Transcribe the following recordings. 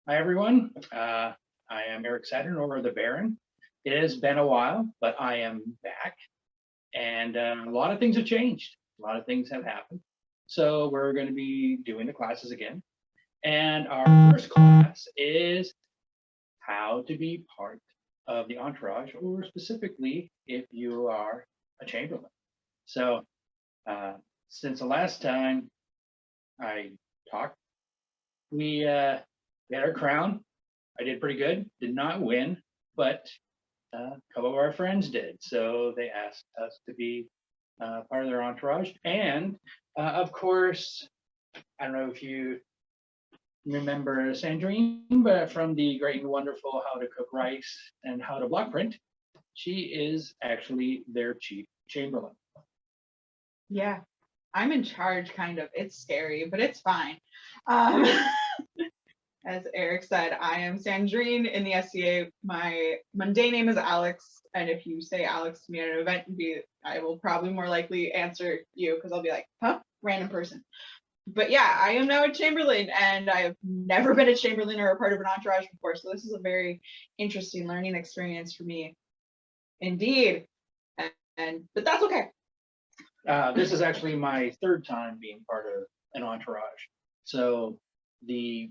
Hi, everyone. I am Eric Saturn, or the Baron. It has been a while, but I am back, and a lot of things have changed. A lot of things have happened. So we're going to be doing the classes again. And our first class is how to be part of the entourage, or specifically, if you are a Chamberlain. So uh, since the last time I talked, we had our crown. I did pretty good, did not win, but a couple of our friends did. So they asked us to be part of their entourage. And of course, I don't know if you remember Sandrine, but from the great and wonderful How to Cook Rice and How to Block Print, she is actually their chief Chamberlain. Yeah, I'm in charge, kind of. It's scary, but it's fine. Um, as Eric said, I am Sandrine in the SCA. My mundane name is Alex, and if you say Alex to me at an event, I will probably more likely answer you because I'll be like, huh, random person. But yeah, I am now a Chamberlain, and I have never been a Chamberlain or a part of an entourage before, so this is a very interesting learning experience for me, indeed. But that's okay. This is actually my third time being part of an entourage. So the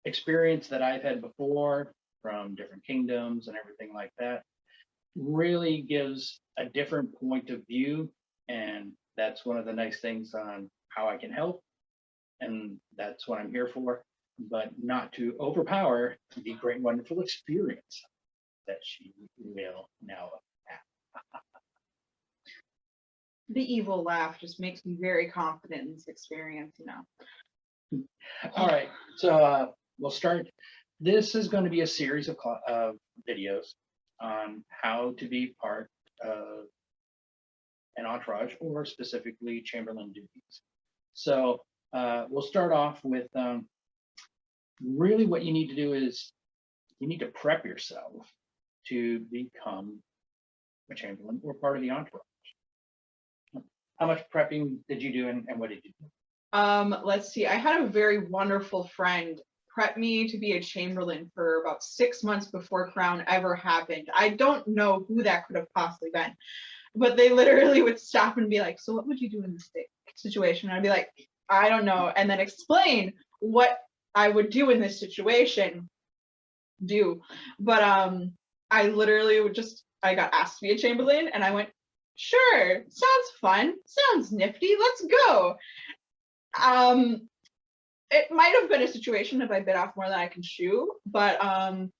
experience that I've had before from different kingdoms and everything like that really gives a different point of view. And that's one of the nice things on how I can help. And that's what I'm here for, but not to overpower the great, wonderful experience that she will now have. The evil laugh just makes me very confident in this experience, All right, so we'll start. This is going to be a series of videos on how to be part of an entourage, or specifically Chamberlain duties. So we'll start off with really what you need to do is you need to prep yourself to become a Chamberlain or part of the entourage. How much prepping did you do, and what did you do? Let's see. I had a very wonderful friend prep me to be a Chamberlain for about 6 months before Crown ever happened. I don't know who that could have possibly been, but they literally would stop and be like, "So what would you do in this situation?" And I'd be like, "I don't know," and then explain what I would do in this situation. But I literally I got asked to be a Chamberlain, and I went, "Sure, sounds fun, sounds nifty, let's go." It might have been a situation if I bit off more than I can chew, but I'm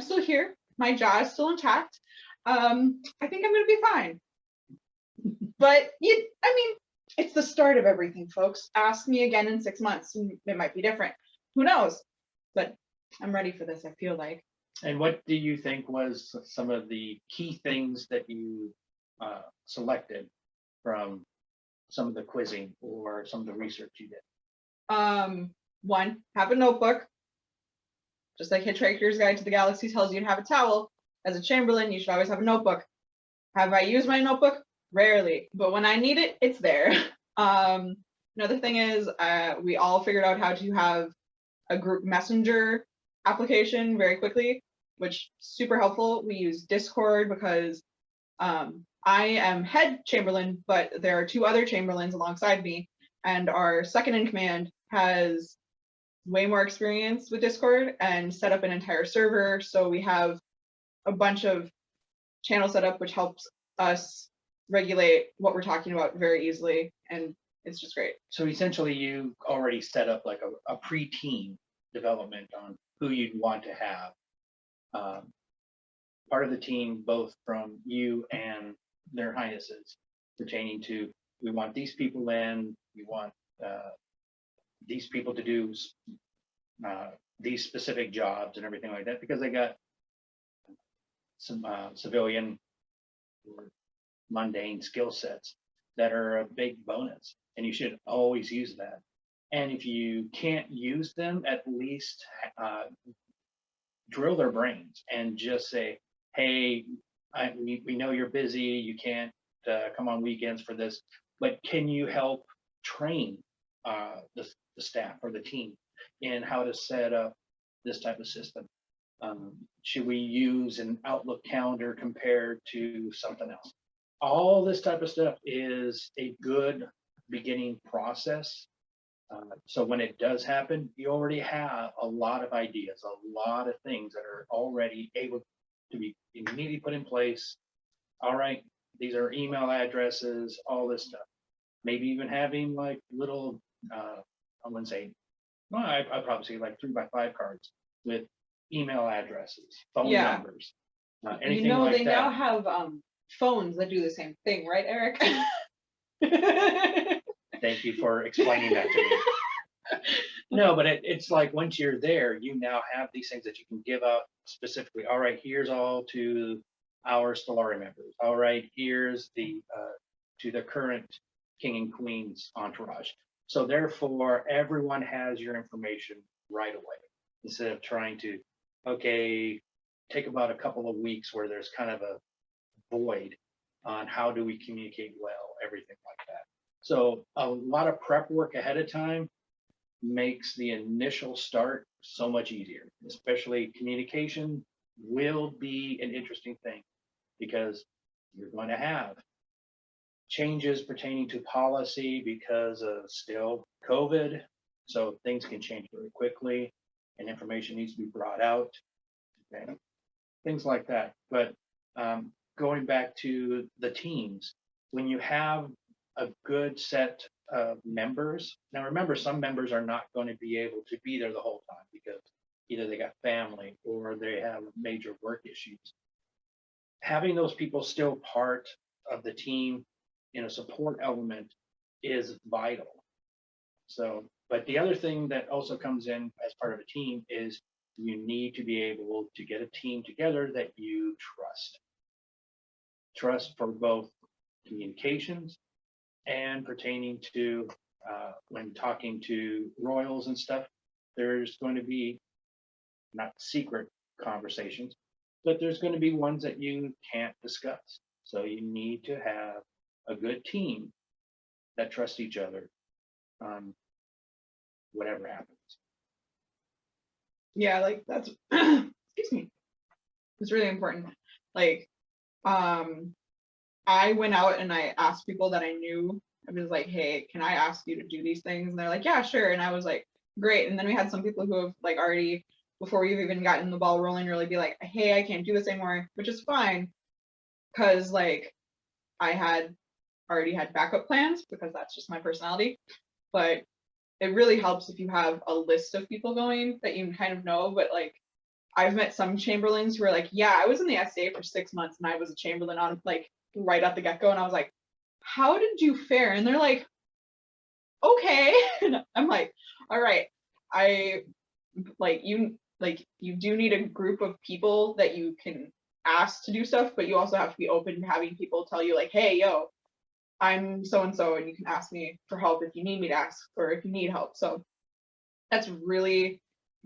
still here. My jaw is still intact. I think I'm gonna be fine. But I mean, it's the start of everything, folks. Ask me again in 6 months, and it might be different. Who knows? But I'm ready for this, I feel like. And what do you think was some of the key things that you selected from some of the quizzing or some of the research you did? One, have a notebook. Just like Hitchhiker's Guide to the Galaxy tells you to have a towel. As a Chamberlain, you should always have a notebook. Have I used my notebook? Rarely, but when I need it, it's there. Another thing is we all figured out how to have a group messenger application very quickly, which is super helpful. We use Discord because I am head Chamberlain, but there are 2 other Chamberlains alongside me, and our second in command has way more experience with Discord and set up an entire server. So we have a bunch of channels set up, which helps us regulate what we're talking about very easily. And it's just great. So essentially you already set up like a pre-team development on who you'd want to have part of the team, both from you and their highnesses, pertaining to, we want these people in, we want these people to do these specific jobs and everything like that, because they got some civilian or mundane skill sets that are a big bonus, and you should always use that. And if you can't use them, at least drill their brains and just say, hey, we know you're busy, you can't come on weekends for this, but can you help train the staff or the team? in how to set up this type of system. Should we use an Outlook calendar compared to something else? All this type of stuff is a good beginning process. So when it does happen, you already have a lot of ideas, a lot of things that are already able to be immediately put in place. All right, these are email addresses, all this stuff. Maybe even having like little, I wouldn't say, well, I'd probably say like 3x5 cards with email addresses, phone numbers, anything you know, like they that. now have phones that do the same thing, right, Eric? Thank you for explaining that to me. No, but it's like once you're there, you now have these things that you can give out specifically. All right, here's all to our Stellaris members. All right, here's the to the current king and queen's entourage. So therefore, everyone has your information right away instead of trying to, okay, take about a couple of weeks where there's kind of a void on how do we communicate well, everything like that. So a lot of prep work ahead of time makes the initial start so much easier, especially communication will be an interesting thing because you're going to have changes pertaining to policy because of still COVID. So things can change very quickly and information needs to be brought out, okay? Things like that. But going back to the teams, when you have a good set of members, now remember, some members are not going to be able to be there the whole time because either they got family or they have major work issues. Having those people still part of the team in a support element is vital. So, but the other thing that also comes in as part of a team is you need to be able to get a team together that you trust. Trust for both communications and pertaining to when talking to royals and stuff, there's going to be not secret conversations, but there's going to be ones that you can't discuss. So you need to have a good team that trusts each other, whatever happens. Yeah, like that's excuse me. It's really important. Like, I went out and I asked people that I knew. I was like, hey, can I ask you to do these things? And they're like, yeah, sure. And I was like, great. And then we had some people who have like already, before we've even gotten the ball rolling, really be like, hey, I can't do this anymore, which is fine. Cause like I had already had backup plans because that's just my personality. But it really helps if you have a list of people going that you kind of know. But like I've met some Chamberlains who are like, yeah, I was in the SA for 6 months and I was a Chamberlain on like right at the get-go. And I was like, how did you fare? And they're like, okay. And I'm like, all right, I like you do need a group of people that you can ask to do stuff, but you also have to be open to having people tell you like, hey, yo, I'm so and so, and you can ask me for help if you need me to ask or if you need help. So that's really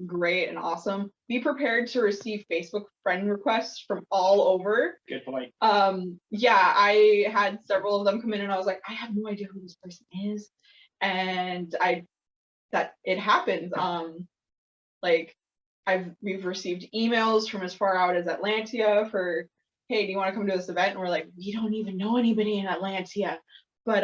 great and awesome. Be prepared to receive Facebook friend requests from all over. Good point. Yeah, I had several of them come in and I was like, I have no idea who this person is. And that it happens. Like we've received emails from as far out as Atlantia for, hey, do you want to come to this event? And we're like, we don't even know anybody in Atlantia. But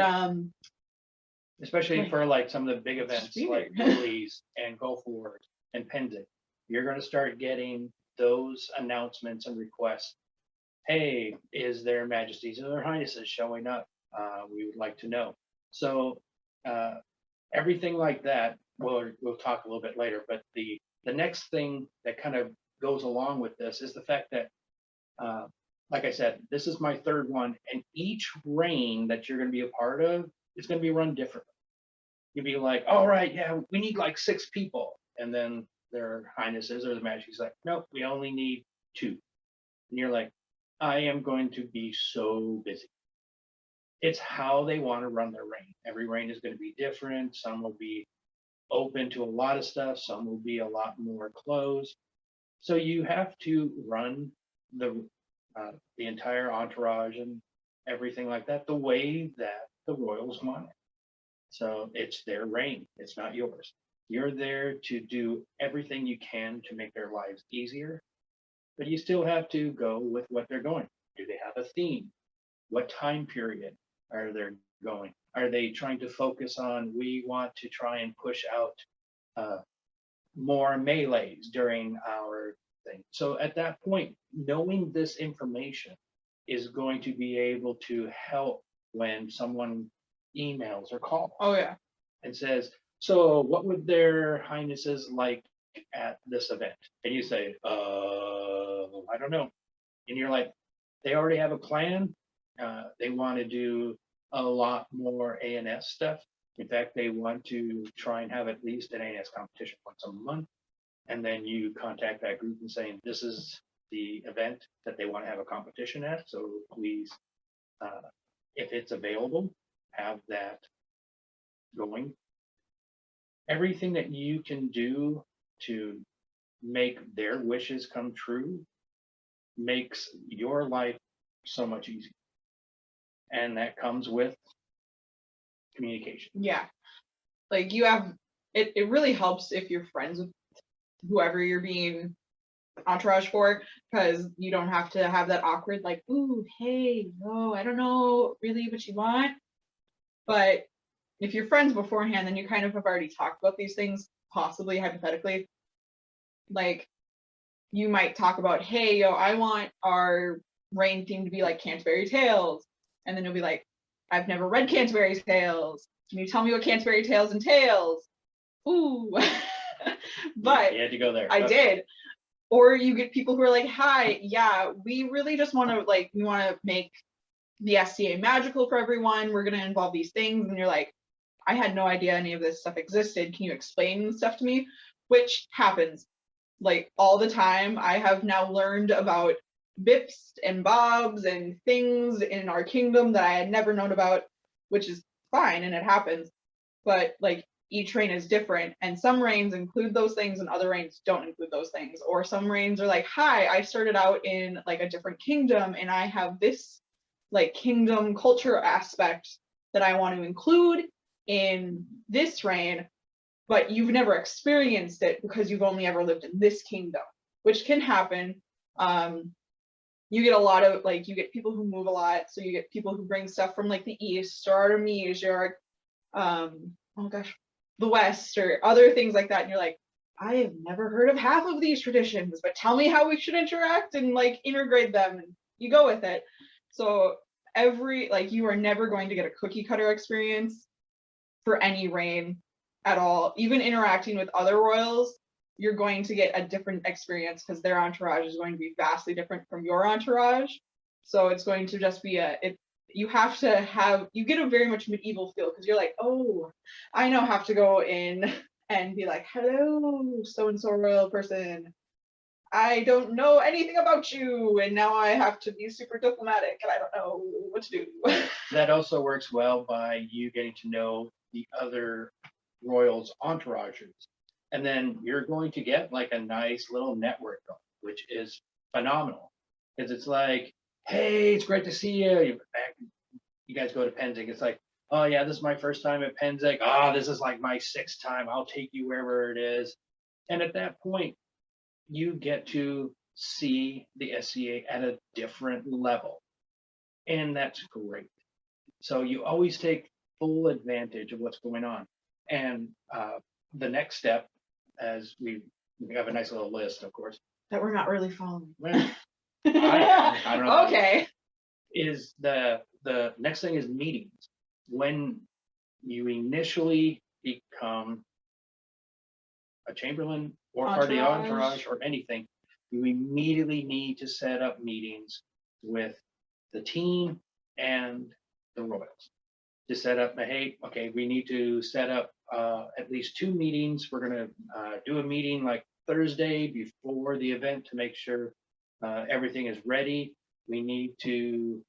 especially like, for like some of the big events like Willie's and Go Forward and Penzit, you're going to start getting those announcements and requests. Hey, is their majesties or their highnesses showing up? We would like to know. So everything like that, we'll talk a little bit later, but the next thing that kind of goes along with this is the fact that, like I said, this is my third one, and each reign that you're going to be a part of is going to be run differently. You'd be like, all right, yeah, we need like 6 people. And then their highnesses or the majesty's like, nope, we only need 2. And you're like, I am going to be so busy. It's how they want to run their reign. Every reign is going to be different. Some will be open to a lot of stuff. Some will be a lot more closed. So you have to run the entire entourage and everything like that the way that the royals want it. So it's their reign. It's not yours. You're there to do everything you can to make their lives easier, but you still have to go with what they're going. Do they have a theme? What time period are they going? Are they trying to focus on, we want to try and push out uh, more melees during our thing? So at that point, knowing this information is going to be able to help when someone emails or calls Oh yeah. and says, so what would their highnesses like at this event? And you say, I don't know. And you're like, they already have a plan. They want to do a lot more ANS stuff. In fact, they want to try and have at least an ANS competition once a month. And then you contact that group and saying, this is the event that they want to have a competition at. So please, if it's available, have that going. Everything that you can do to make their wishes come true makes your life so much easier. And that comes with communication. Yeah. Like you have it really helps if you're friends with whoever you're being entourage for, because you don't have to have that awkward like, ooh, hey, no, I don't know really what you want. But if you're friends beforehand, then you kind of have already talked about these things, possibly hypothetically. Like you might talk about, hey, yo, I want our rain theme to be like Canterbury Tales. And then you'll be like, I've never read Canterbury Tales. Can you tell me what Canterbury Tales entails? Ooh. But You had to go there. I did. Or you get people who are like, hi, yeah, we really just want to we want to make the SCA magical for everyone. We're going to involve these things. And you're like, I had no idea any of this stuff existed. Can you explain stuff to me? Which happens like all the time. I have now learned about bips and bobs and things in our kingdom that I had never known about, which is fine and it happens. But like each reign is different, and some reigns include those things and other reigns don't include those things. Or some reigns are like, hi, I started out in like a different kingdom and I have this like kingdom culture aspect that I want to include in this reign, but you've never experienced it because you've only ever lived in this kingdom, which can happen. You get a lot of you get people who move a lot, so you get people who bring stuff from like the east or Artemisia or oh gosh, the west or other things like that, and you're like, I have never heard of half of these traditions, but tell me how we should interact and like integrate them, and you go with it. So you are never going to get a cookie cutter experience for any reign at all. Even interacting with other royals, you're going to get a different experience because their entourage is going to be vastly different from your entourage. So it's going to just be you get a very much medieval feel because you're like, oh, I now have to go in and be like, hello, so-and-so royal person. I don't know anything about you, and now I have to be super diplomatic and I don't know what to do. That also works well by you getting to know the other royals' entourages. And then you're going to get like a nice little network going, which is phenomenal. Because it's like, hey, it's great to see you. You guys go to Penzing. It's like, oh yeah, this is my first time at Penzing. Oh, this is like my sixth time. I'll take you wherever it is. And at that point, you get to see the SCA at a different level. And that's great. So you always take full advantage of what's going on. And the next step, as we have a nice little list, of course. That we're not really following. Well, I don't know. Okay. Is the next thing is meetings. When you initially become a Chamberlain or part of the entourage or anything, you immediately need to set up meetings with the team and the royals to set up, hey, okay, we need to set up at least 2 meetings. We're going to do a meeting like Thursday before the event to make sure everything is ready. We need to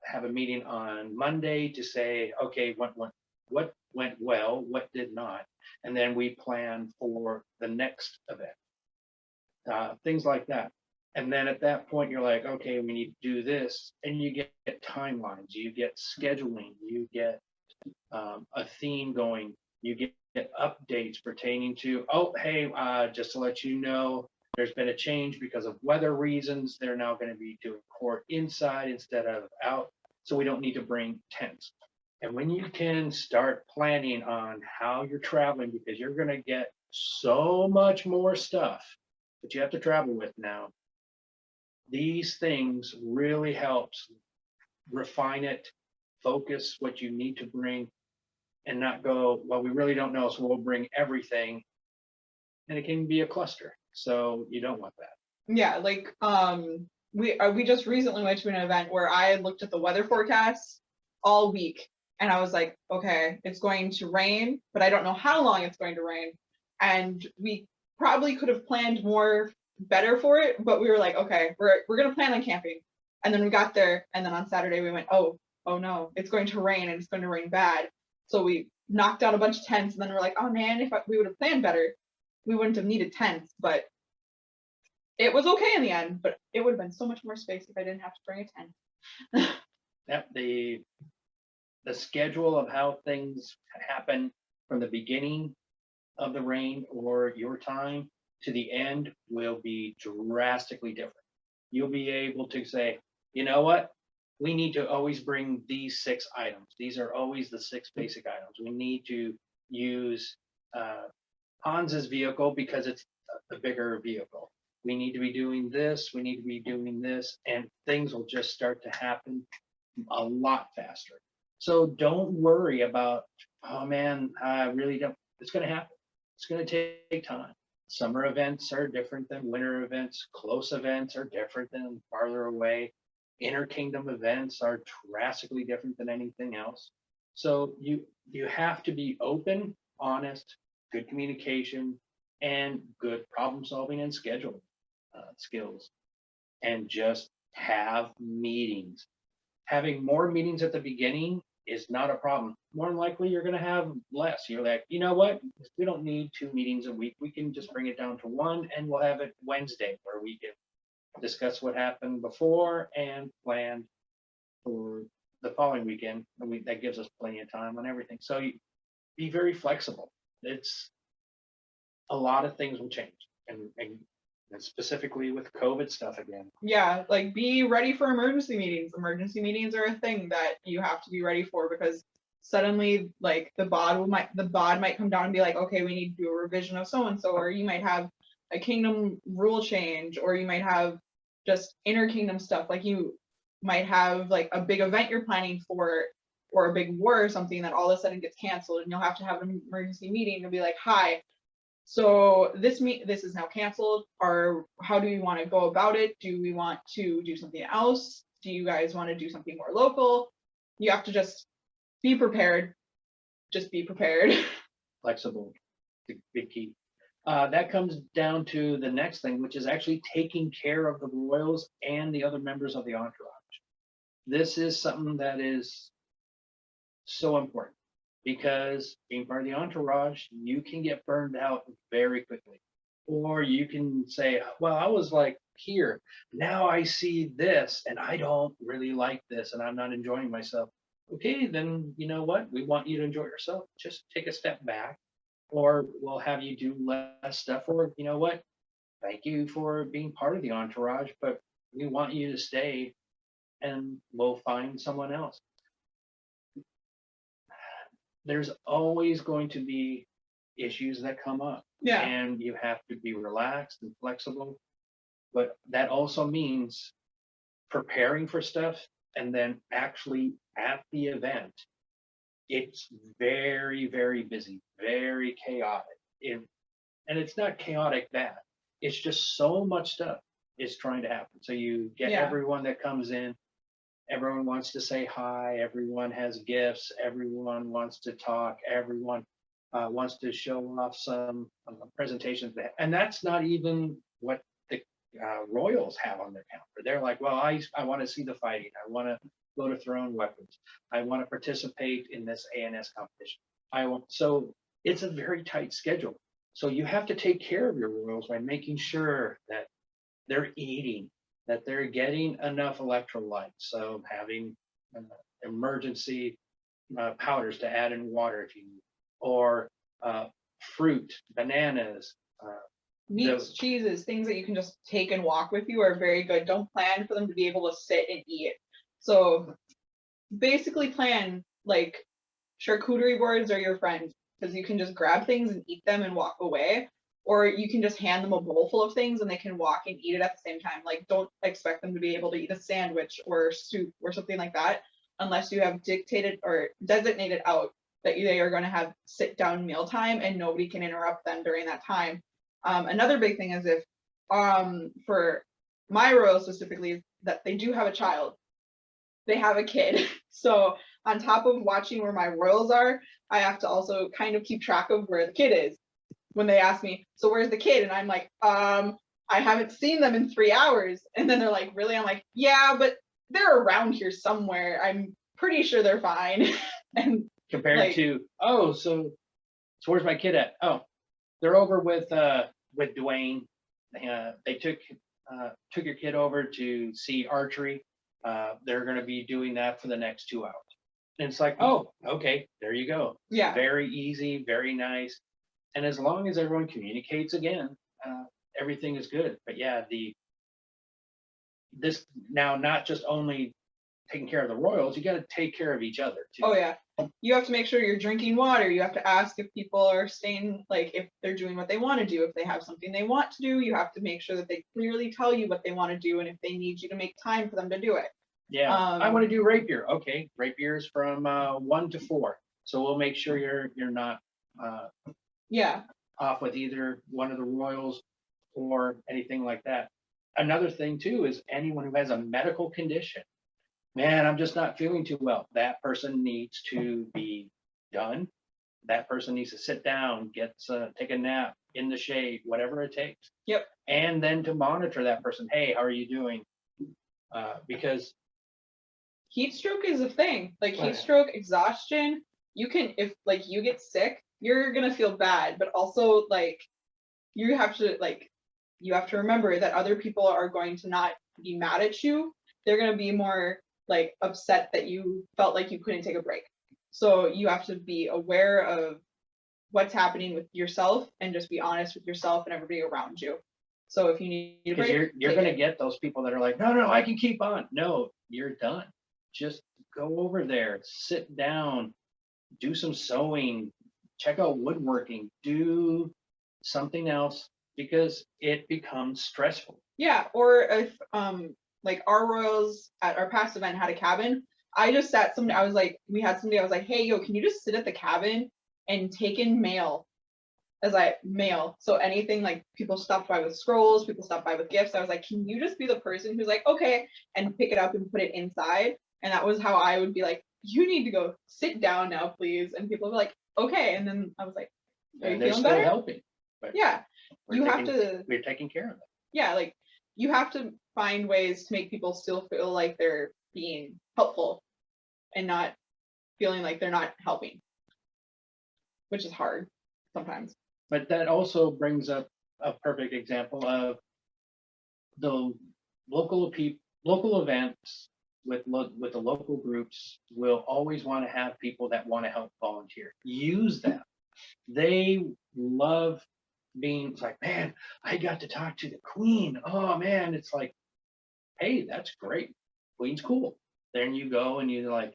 have a meeting on Monday to say, okay, what went well, what did not, and then we plan for the next event. Things like that. And then at that point, you're like, okay, we need to do this. And you get timelines, you get scheduling, you get a theme going You get updates pertaining to, oh, hey, just to let you know, there's been a change because of weather reasons. They're now going to be doing court inside instead of out. So we don't need to bring tents. And when you can start planning on how you're traveling, because you're going to get so much more stuff that you have to travel with now, these things really helps refine it, focus what you need to bring, and not go, well, we really don't know, so we'll bring everything. And it can be a cluster. So you don't want that. Yeah, like we just recently went to an event where I had looked at the weather forecast all week, and I was like, okay, it's going to rain, but I don't know how long it's going to rain. And we probably could have planned more better for it, but we were like, okay, we're gonna plan on camping. And then we got there, and then on Saturday we went, oh no, it's going to rain, and it's going to rain bad. So we knocked down a bunch of tents, and then we're like, oh man, we would have planned better, we wouldn't have needed tents. But it was okay in the end, but it would have been so much more space if I didn't have to bring a tent. Yep, the schedule of how things happen from the beginning of the rain or your time to the end will be drastically different. You'll be able to say, you know what? We need to always bring these 6 items. These are always the 6 basic items. We need to use Hans's vehicle because it's a bigger vehicle. We need to be doing this. We need to be doing this, and things will just start to happen a lot faster. So don't worry about, oh man, I really don't. It's going to happen. It's going to take time. Summer events are different than winter events. Close events are different than farther away. Interkingdom events are drastically different than anything else. So you have to be open, honest, good communication, and good problem solving and scheduling skills, and just have meetings. Having more meetings at the beginning is not a problem. More than likely, you're going to have less. You're like, you know what? We don't need 2 meetings a week. We can just bring it down to 1, and we'll have it Wednesday where we can discuss what happened before and plan for the following weekend. And that gives us plenty of time on everything. So be very flexible. It's a lot of things will change, and specifically with COVID stuff again. Yeah, like be ready for emergency meetings. Emergency meetings are a thing that you have to be ready for, because suddenly like the bod might come down and be like, okay, we need to do a revision of so and so, or you might have a kingdom rule change, or you might have just inter-kingdom stuff. Like you might have like a big event you're planning for, or a big war or something that all of a sudden gets canceled, and you'll have to have an emergency meeting to be like, hi, so this is now canceled, or how do we want to go about it? Do we want to do something else? Do you guys want to do something more local? You have to just be prepared. Just be prepared. Flexible, the big key. That comes down to the next thing, which is actually taking care of the royals and the other members of the entourage. This is something that is so important, because being part of the entourage, you can get burned out very quickly. Or you can say, well, I was like here, now I see this, and I don't really like this, and I'm not enjoying myself. Okay, then you know what? We want you to enjoy yourself. Just take a step back, or we'll have you do less stuff. Or you know what? Thank you for being part of the entourage, but we want you to stay, and we'll find someone else. There's always going to be issues that come up. Yeah. And you have to be relaxed and flexible. But that also means preparing for stuff, and then actually at the event, it's very, very busy, very chaotic. And it's not chaotic bad. It's just so much stuff is trying to happen. So you get everyone that comes in. Everyone wants to say hi. Everyone has gifts. Everyone wants to talk. Everyone wants to show off some presentations. And that's not even what the royals have on their calendar. They're like, well, I want to see the fighting. I want to go to thrown weapons. I want to participate in this ANS competition. So it's a very tight schedule. So you have to take care of your royals by making sure that they're eating, that they're getting enough electrolytes. So having emergency powders to add in water if you need. or fruit, bananas. Meats, cheeses, things that you can just take and walk with you are very good. Don't plan for them to be able to sit and eat. So basically plan like charcuterie boards are your friend, because you can just grab things and eat them and walk away. Or you can just hand them a bowl full of things and they can walk and eat it at the same time. Like, don't expect them to be able to eat a sandwich or soup or something like that unless you have dictated or designated out that they are going to have sit down meal time and nobody can interrupt them during that time. Another big thing is if for my royal specifically, that they do have a child, they have a kid. So on top of watching where my royals are, I have to also kind of keep track of where the kid is. When they ask me, so where's the kid? And I'm like, I haven't seen them in 3 hours. And then they're like, really? I'm like, yeah, but they're around here somewhere. I'm pretty sure they're fine. And compared like, to, oh, so where's my kid at? Oh, they're over with Dwayne. They took your kid over to see archery. They're going to be doing that for the next 2 hours. And it's like, oh, okay, there you go. yeah, Very easy, very nice. And as long as everyone communicates again, everything is good. But yeah, this now not just only taking care of the royals, you got to take care of each other too. oh yeah. You have to make sure you're drinking water. You have to ask if people are staying, like if they're doing what they want to do. If they have something they want to do, you have to make sure that they clearly tell you what they want to do and if they need you to make time for them to do it. Yeah, I want to do rapier. Okay, rapier is from 1 to 4. So we'll make sure you're not yeah, off with either one of the royals or anything like that. Another thing too is anyone who has a medical condition. Man, I'm just not feeling too well. That person needs to be done. That person needs to sit down, take a nap in the shade, whatever it takes. yep. And then to monitor that person. Hey, how are you doing? Because Heat stroke is a thing. Like Oh, heat yeah. stroke, exhaustion. You can, if like you get sick, you're gonna feel bad, but also like you have to remember that other people are going to not be mad at you. They're gonna be more like upset that you felt like you couldn't take a break. So you have to be aware of what's happening with yourself and just be honest with yourself and everybody around you. So if you need a because break, you're take going to it. get those people that are like, no, I can keep on. No, you're done. Just go over there, sit down, do some sewing, check out woodworking, do something else because it becomes stressful. Yeah, or if like our royals at our past event had a cabin. I just sat somebody, I was like, we had somebody, I was like, hey, yo, can you just sit at the cabin and take in mail mail? So anything like people stopped by with scrolls, people stopped by with gifts. I was like, can you just be the person who's like, okay, and pick it up and put it inside? And that was how I would be like, you need to go sit down now, please. And people were like, okay. And then I was like, are you And they're feeling still better? helping. But Yeah. You have to, we're taking care of it. yeah, like you have to find ways to make people still feel like they're being helpful and not feeling like they're not helping, which is hard sometimes. But that also brings up a perfect example of the local events with the local groups will always want to have people that want to help volunteer. Use them. They love being like, man, I got to talk to the queen. Oh man, it's like, hey, that's great. Queen's cool. Then you go and you're like,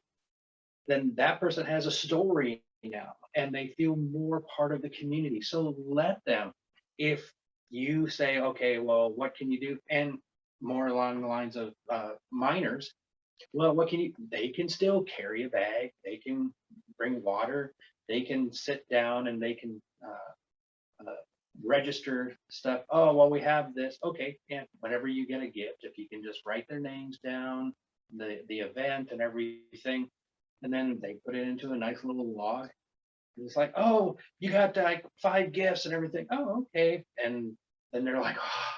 then that person has a story now and they feel more part of the community. So let them. If you say, okay, well, what can you do? And more along the lines of minors, well, what can you, they can still carry a bag, they can bring water, they can sit down and they can register stuff. Oh, well, we have this. Okay, yeah, whenever you get a gift, if you can just write their names down, the event and everything, and then they put it into a nice little log. And it's like, oh, you got like 5 gifts and everything. Oh, okay. And then they're like, oh,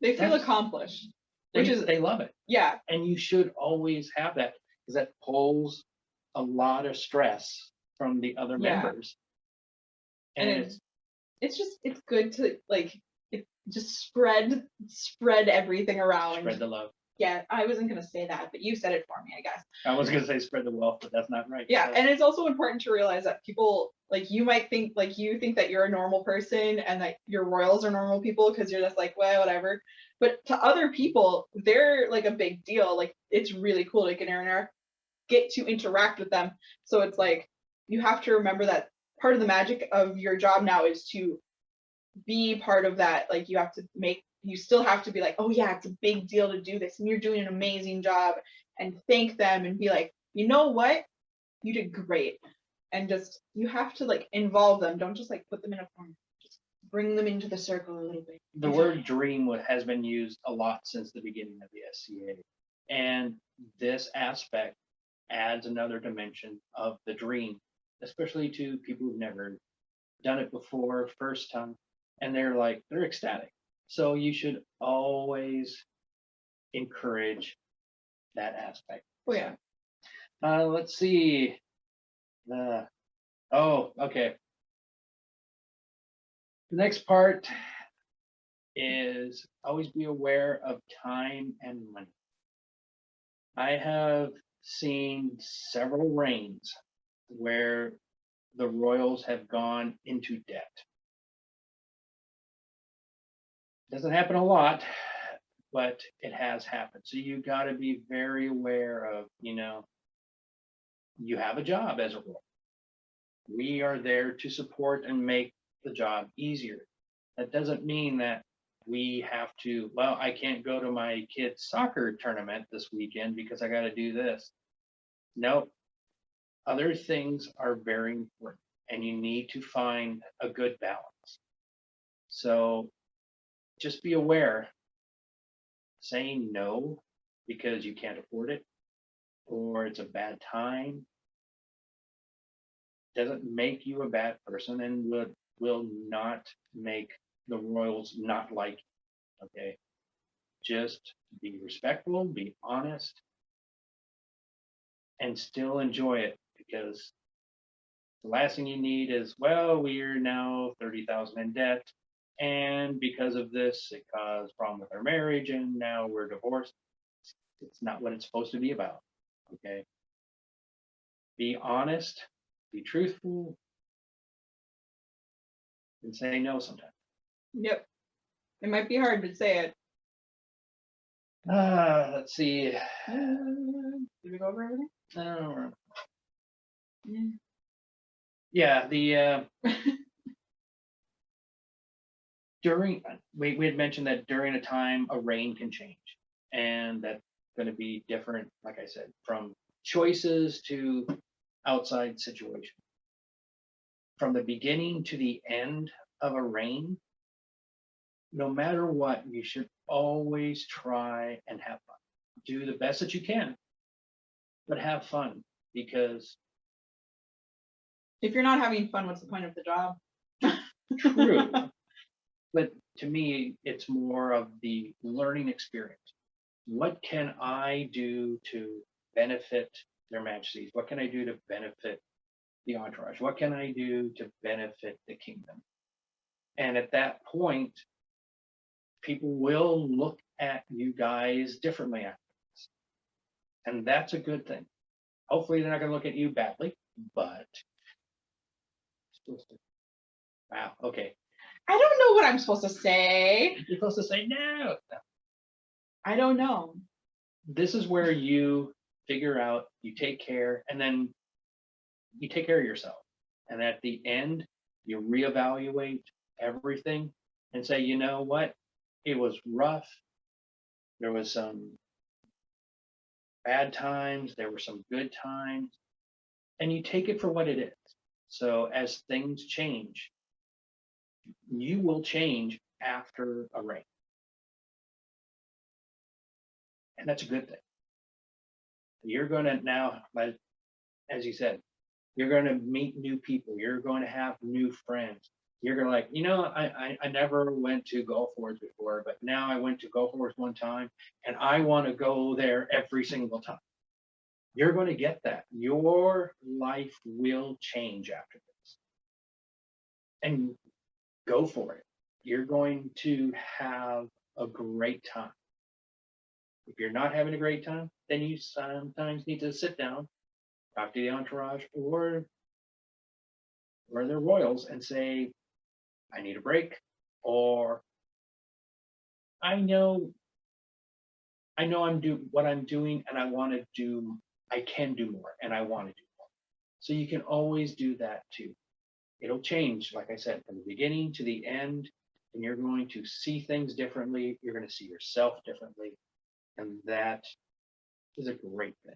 They feel That's- accomplished, which is, they love it. yeah, And you should always have that because that pulls a lot of stress from the other Yeah. members. and it's just, it's good to like, just spread everything around. spread the love. Yeah, I wasn't gonna say that, but you said it for me, I guess. I was gonna say spread the wealth, but that's not right. Yeah, So- and it's also important to realize that people Like you might think like you think that you're a normal person and that your royals are normal people because you're just like, well, whatever. But to other people, they're like a big deal. Like it's really cool to get to interact with them. So it's like you have to remember that part of the magic of your job now is to be part of that. Like you still have to be like, oh yeah, it's a big deal to do this and you're doing an amazing job, and thank them and be like, you know what, you did great. And just you have to like involve them. Don't just like put them in a corner. Just bring them into the circle a little bit. The word dream has been used a lot since the beginning of the SCA, and this aspect adds another dimension of the dream, especially to people who've never done it before, first time, and they're ecstatic. So you should always encourage that aspect. Oh yeah. Let's see. Okay. The next part is always be aware of time and money. I have seen several reigns where the royals have gone into debt. Doesn't happen a lot, but it has happened. So you got to be very aware of, you have a job as a royal. We are there to support and make the job easier. That doesn't mean that we have to, well, I can't go to my kid's soccer tournament this weekend because I got to do this. Nope. Other things are very important and you need to find a good balance. So just be aware, saying no because you can't afford it or it's a bad time doesn't make you a bad person and will not make the royals not like you. Okay. Just be respectful, be honest, and still enjoy it, because the last thing you need is, well, we're now 30,000 in debt, and because of this, it caused problem with our marriage, and now we're divorced. It's not what it's supposed to be about. Okay. Be honest, be truthful, and say no sometimes. Yep. It might be hard to say it. Let's see. Did we go over everything? I don't know. Yeah. Yeah, during we had mentioned that during a time a reign can change, and that's going to be different, like I said, from choices to outside situation. From the beginning to the end of a reign, no matter what, you should always try and have fun. Do the best that you can, but have fun, because If you're not having fun, what's the point of the job? true. But to me, it's more of the learning experience. What can I do to benefit their majesties? What can I do to benefit the entourage? What can I do to benefit the kingdom? And at that point, people will look at you guys differently after this. And that's a good thing. Hopefully they're not going to look at you badly, but wow, okay. I don't know what I'm supposed to say. You're supposed to say no. I don't know. This is where you figure out, you take care, and then you take care of yourself. And at the end, you reevaluate everything and say, you know what? It was rough. There was some bad times. There were some good times. And you take it for what it is. So as things change, you will change after a reign. And that's a good thing. You're going to now, as you said, you're going to meet new people. You're going to have new friends. You're going to like, I never went to Gulf Wars before, but now I went to Gulf Wars one time and I want to go there every single time. You're going to get that. Your life will change after this. And go for it. You're going to have a great time. If you're not having a great time, then you sometimes need to sit down, talk to the entourage, or or their royals and say, I need a break, or I know what I'm doing and I want to do, I can do more and I want to do more. So you can always do that too. It'll change, like I said, from the beginning to the end, and you're going to see things differently. You're going to see yourself differently. And that is a great thing.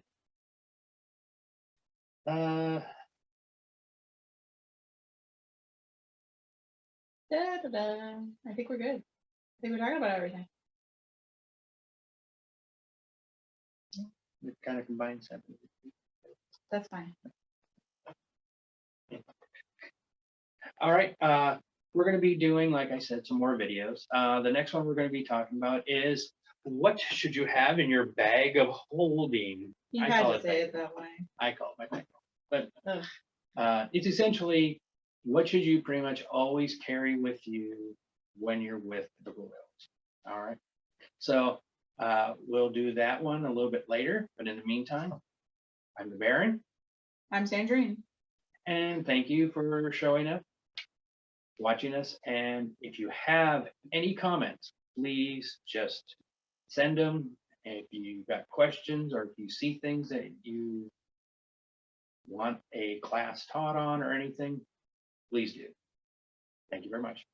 Da-da-da. I think we're good. I think we're talking about everything. It kind of combines something. That's fine. All right. We're going to be doing, like I said, some more videos. The next one we're going to be talking about is what should you have in your bag of holding? You I had call to it say bag. it that way. I call it my bag. But Ugh. it's essentially what should you pretty much always carry with you when you're with the royals. All right. So we'll do that one a little bit later. But in the meantime, I'm the Baron. I'm Sandrine. And thank you for showing up, watching us. And if you have any comments, please just send them. And if you've got questions or if you see things that you want a class taught on or anything, please do. Thank you very much.